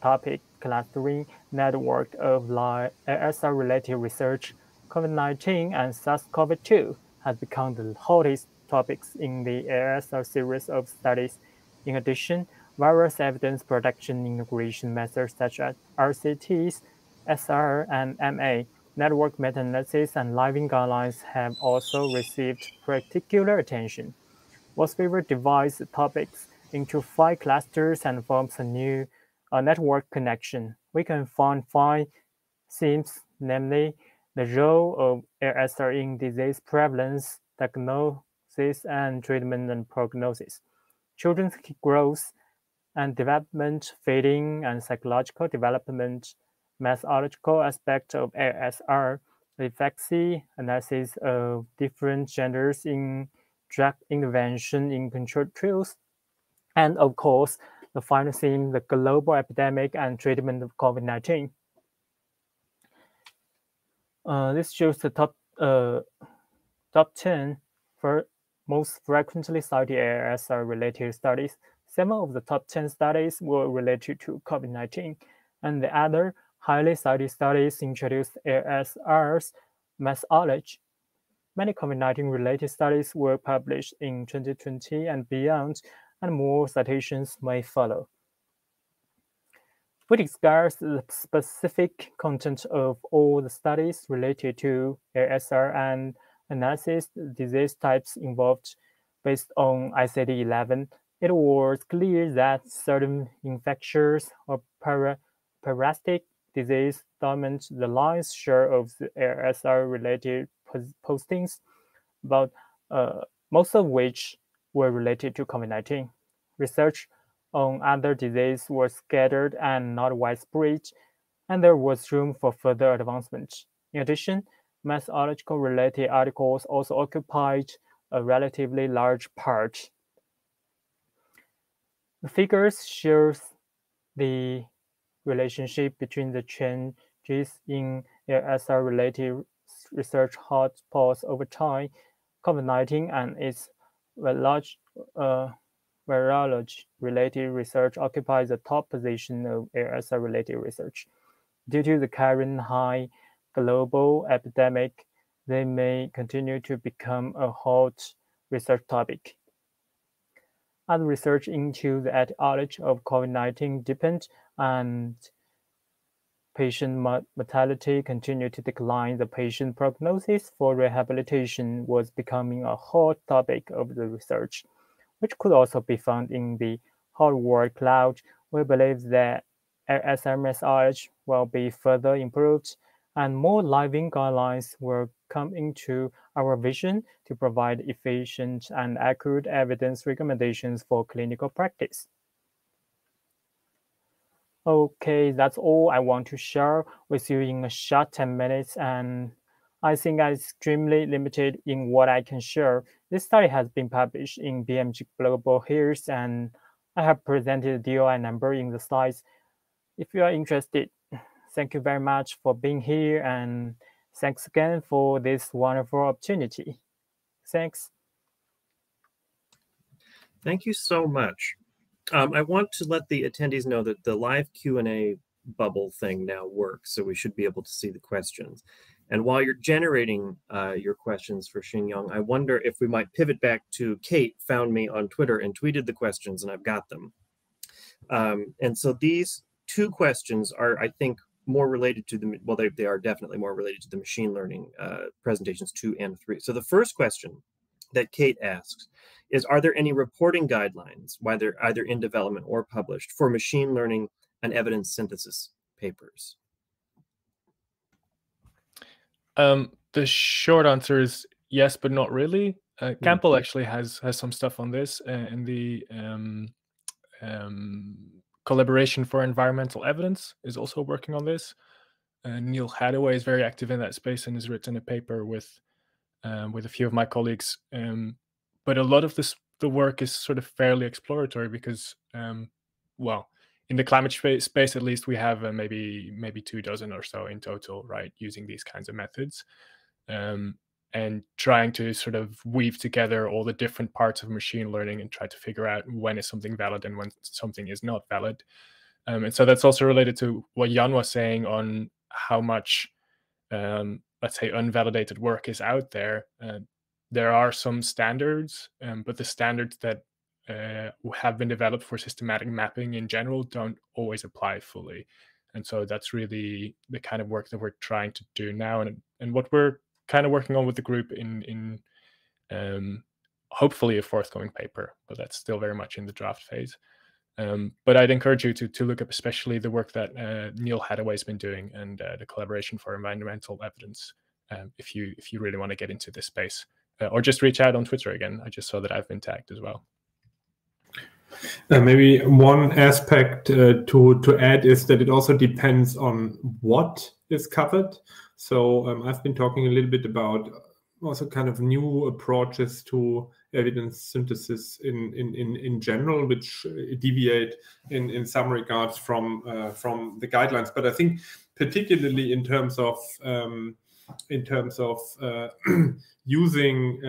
topic clustering network of ASR-related research. COVID-19 and SARS-CoV-2 has become the hottest topics in the ASR series of studies. In addition, various evidence production integration methods such as RCTs, SR, and MA, network meta-analysis, and living guidelines have also received particular attention. VoiceWeaver divides the topics into 5 clusters and forms a new network connection. We can find 5 themes, namely the role of ASR in disease prevalence, diagnosis and treatment and prognosis, children's growth and development, feeding and psychological development, methodological aspect of ASR, the efficacy analysis of different genders in drug intervention in controlled trials, and of course, the final theme, the global epidemic and treatment of COVID-19. This shows the top 10 for most frequently cited ASR-related studies. 7 of the top 10 studies were related to COVID-19, and the other highly cited studies introduced ASR's methodology. Many COVID-19 related studies were published in 2020 and beyond, and more citations may follow. We discuss the specific content of all the studies related to ASR and analysis disease types involved based on ICD-11. It was clear that certain infectious or parasitic disease dominate the lion's share of the ASR-related postings, but most of which were related to COVID-19. Research on other diseases was scattered and not widespread, and there was room for further advancement. In addition, methodological-related articles also occupied a relatively large part. The figures show the relationship between the changes in ASR-related research hotspots over time, COVID-19 and its virology-related research occupies the top position of ASR-related research. Due to the current high global epidemic, they may continue to become a hot research topic. As research into the etiology of COVID-19 deepened and patient mortality continued to decline, the patient prognosis for rehabilitation was becoming a hot topic of the research, which could also be found in the whole word cloud. We believe that SMS will be further improved and more living guidelines will come into our vision to provide efficient and accurate evidence recommendations for clinical practice. Okay, that's all I want to share with you in a short 10 minutes, and I think I'm extremely limited in what I can share. This study has been published in BMG Global Health, and I have presented the DOI number in the slides. If you are interested, thank you very much for being here, and thanks again for this wonderful opportunity. Thanks. Thank you so much. I want to let the attendees know that the live Q&A bubble thing now works, so we should be able to see the questions. And while you're generating your questions for Qingyong, I wonder if we might pivot back to Kate, found me on Twitter and tweeted the questions, and I've got them. And so these two questions are, I think, more related to the, well, they are definitely more related to the machine learning presentations 2 and 3. So the first question that Kate asks is, are there any reporting guidelines, whether either in development or published, for machine learning and evidence synthesis papers? The short answer is yes, but not really. Campbell actually has some stuff on this in the Collaboration for Environmental Evidence is also working on this. Neil Hadaway is very active in that space and has written a paper with a few of my colleagues. But a lot of the work is sort of fairly exploratory because, well, in the climate space at least, we have maybe 2 dozen or so in total, right, using these kinds of methods, and trying to sort of weave together all the different parts of machine learning and try to figure out when is something valid and when something is not valid. And so that's also related to what Jan was saying on how much, let's say, unvalidated work is out there. There are some standards, but the standards that have been developed for systematic mapping in general don't always apply fully. And so that's really the kind of work that we're trying to do now, and what we're kind of working on with the group in hopefully a forthcoming paper, but that's still very much in the draft phase. But I'd encourage you to look up especially the work that Neil Hadaway's been doing and the Collaboration for Environmental Evidence if you really want to get into this space. Or just reach out on Twitter again. I just saw that I've been tagged as well. Maybe one aspect to add is that it also depends on what is covered. So I've been talking a little bit about also kind of new approaches to evidence synthesis in general, which deviate in some regards from the guidelines. But I think particularly in terms of using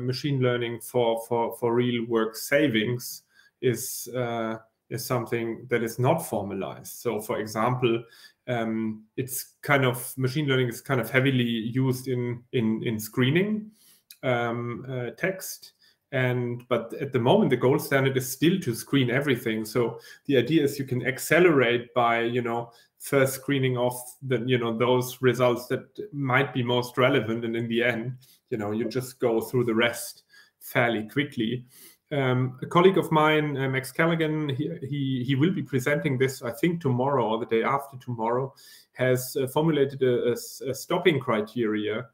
machine learning for real work savings is something that is not formalized. So, for example, it's kind of machine learning is kind of heavily used in screening text. But at the moment, the gold standard is still to screen everything. So the idea is you can accelerate by, first screening off those results that might be most relevant, and in the end, you just go through the rest fairly quickly. A colleague of mine, Max Callaghan, he will be presenting this, I think, tomorrow or the day after tomorrow, has formulated a stopping criteria.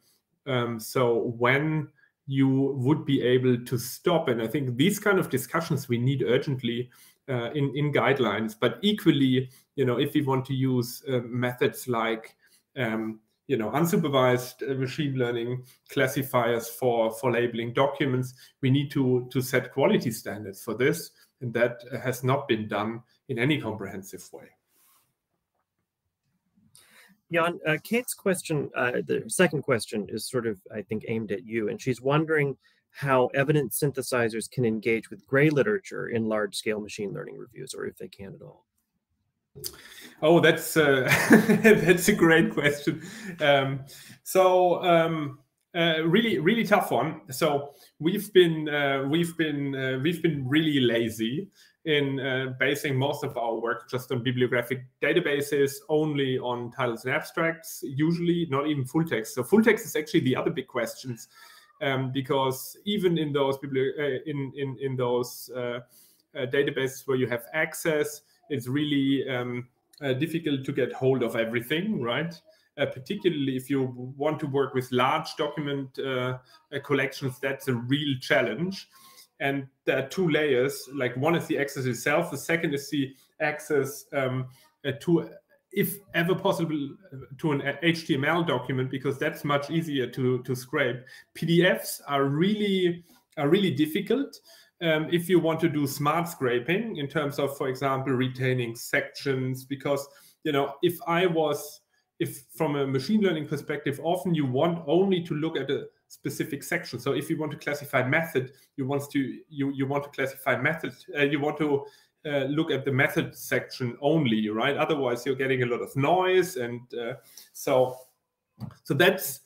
So when you would be able to stop, and I think these kind of discussions we need urgently in guidelines, but equally, if we want to use methods like unsupervised machine learning classifiers for labeling documents, we need to set quality standards for this, and that has not been done in any comprehensive way. Jan, Kate's question, the second question is sort of, I think, aimed at you, and she's wondering how evidence synthesizers can engage with gray literature in large-scale machine learning reviews, or if they can at all. Oh, that's that's a great question. Really tough one. So we've been really lazy in basing most of our work just on bibliographic databases, only on titles and abstracts, usually not even full text. So full text is actually the other big questions, because even in those databases where you have access, it's really difficult to get hold of everything, right? Particularly if you want to work with large document collections, that's a real challenge. And there are two layers. Like, one is the access itself. The second is the access to, if ever possible, to an HTML document, because that's much easier to scrape. PDFs are really difficult if you want to do smart scraping in terms of, for example, retaining sections. Because, you know, if from a machine learning perspective, often you want only to look at a specific section. So if you want to classify method, you want to classify method. You want to look at the method section only, right? Otherwise, you're getting a lot of noise, and so that's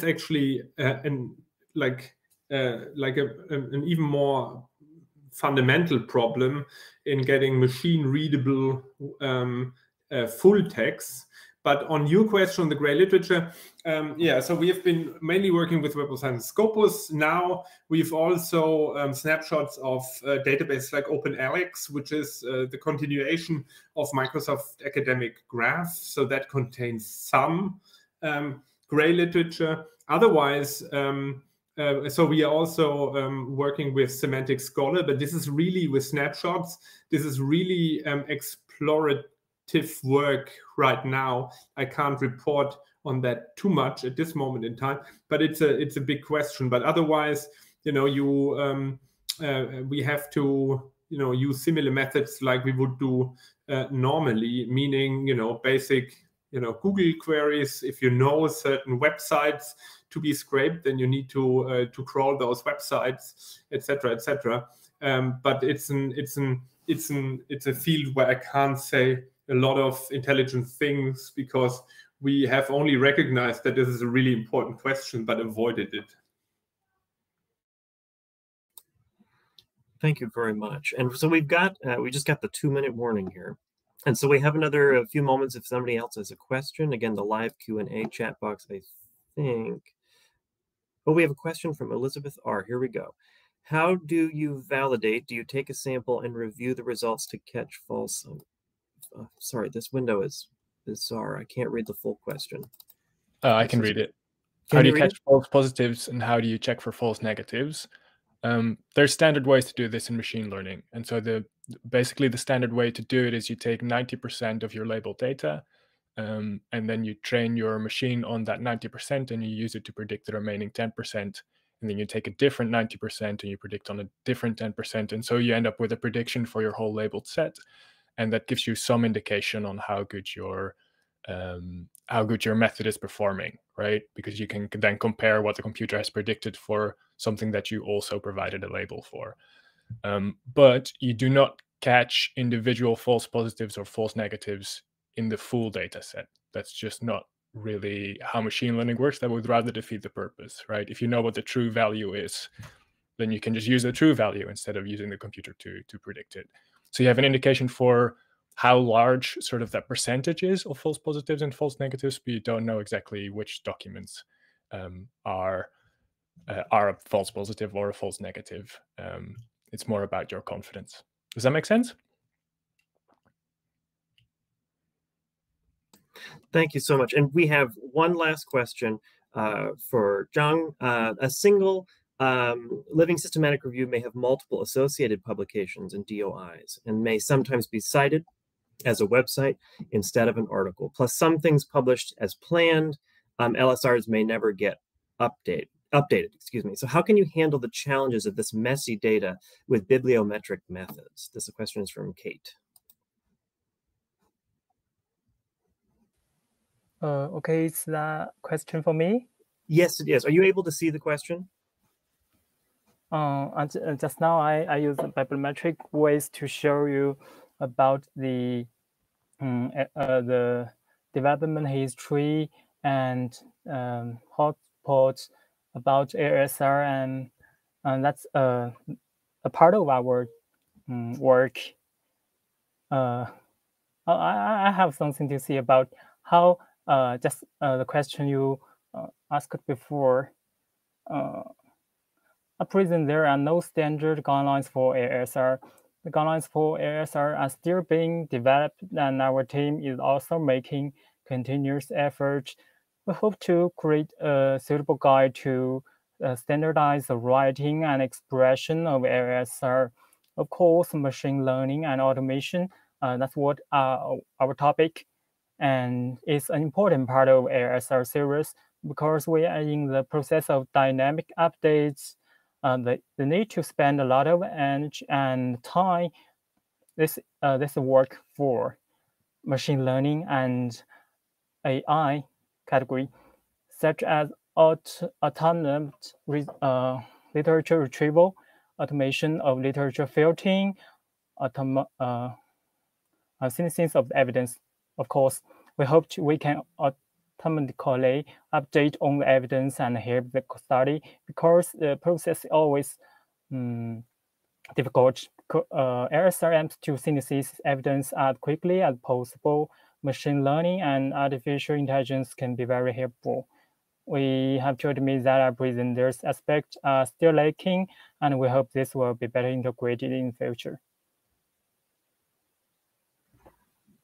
actually an even more fundamental problem in getting machine readable full text. But on your question on the gray literature, so we have been mainly working with Web of Science Scopus. Now we've also snapshots of databases like OpenAlex, which is the continuation of Microsoft Academic Graph. So that contains some gray literature. Otherwise, so we are also working with Semantic Scholar, but this is really with snapshots. This is really explorative work right now. I can't report on that too much at this moment in time, but it's a big question. But otherwise, you know, we have to, you know, use similar methods like we would do normally, meaning, you know, basic, you know, Google queries. If you know certain websites to be scraped, then you need to crawl those websites, etc., etc. But it's a field where I can't say a lot of intelligent things, because we have only recognized that this is a really important question, but avoided it. Thank you very much. And so we've got, we just got the 2-minute warning here. And so we have another few moments if somebody else has a question. Again, the live Q&A chat box, I think. Oh, we have a question from Elizabeth R. Here we go. How do you validate? Do you take a sample and review the results to catch false? Sorry, this window is bizarre. I can't read the full question. I can read it. How do you catch false positives, and how do you check for false negatives? There's standard ways to do this in machine learning. And so basically the standard way to do it is you take 90% of your labeled data, and then you train your machine on that 90%, and you use it to predict the remaining 10%. And then you take a different 90% and you predict on a different 10%. And so you end up with a prediction for your whole labeled set. And that gives you some indication on how good your method is performing, right? Because you can then compare what the computer has predicted for something that you also provided a label for. But you do not catch individual false positives or false negatives in the full data set. That's just not really how machine learning works. That would rather defeat the purpose, right? If you know what the true value is, then you can just use the true value instead of using the computer to predict it. So you have an indication for how large sort of that percentage is of false positives and false negatives, but you don't know exactly which documents are a false positive or a false negative. It's more about your confidence. Does that make sense? Thank you so much. And we have one last question for Zheng. A single living systematic review may have multiple associated publications and DOIs, and may sometimes be cited as a website instead of an article. Plus, some things published as planned, LSRs may never get updated. So how can you handle the challenges of this messy data with bibliometric methods? This question is from Kate. Okay, is that question for me? Yes, it is. Are you able to see the question? Just now, I use bibliometric ways to show you about the development history and hotspots about ASR, and that's a part of our work. I have something to say about how just the question you asked before. At present, there are no standard guidelines for ASR. The guidelines for ASR are still being developed, and our team is also making continuous effort. We hope to create a suitable guide to standardize the writing and expression of ASR. Of course, machine learning and automation, that's what our topic, and it's an important part of ASR series because we are in the process of dynamic updates. The need to spend a lot of energy and time this work for machine learning and AI category, such as autonomous literature retrieval, automation of literature filtering, synthesis of evidence. Of course, we hope we can automatically update on the evidence and help the study because the process is always difficult. ASR aims to synthesize evidence as quickly as possible. Machine learning and artificial intelligence can be very helpful. We have to admit that our presenters aspects are still lacking, and we hope this will be better integrated in the future.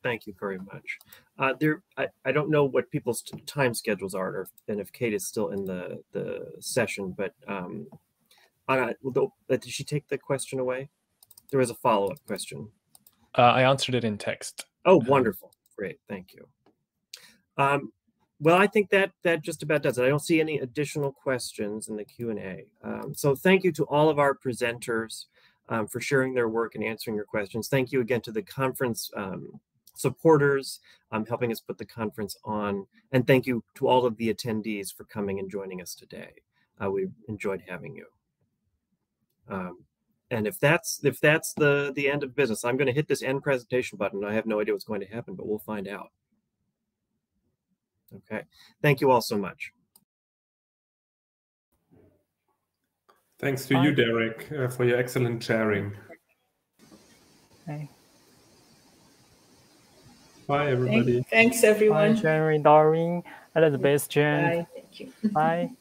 Thank you very much. I don't know what people's time schedules are, and if Kate is still in the session, but did she take the question away? There was a follow-up question. I answered it in text. Oh, wonderful. Great. Thank you. Well, I think that just about does it. I don't see any additional questions in the Q&A. So thank you to all of our presenters for sharing their work and answering your questions. Thank you again to the conference supporters helping us put the conference on. And thank you to all of the attendees for coming and joining us today. We enjoyed having you. And if that's the end of business, I'm going to hit this end presentation button. I have no idea what's going to happen, but we'll find out. Okay. Thank you all so much. Thanks to you, Derek, for your excellent sharing. Okay. Bye, everybody. Thanks, everyone. Bye, Jerry, Dorien, Elizabeth, Zheng. Bye. Thank you. Bye.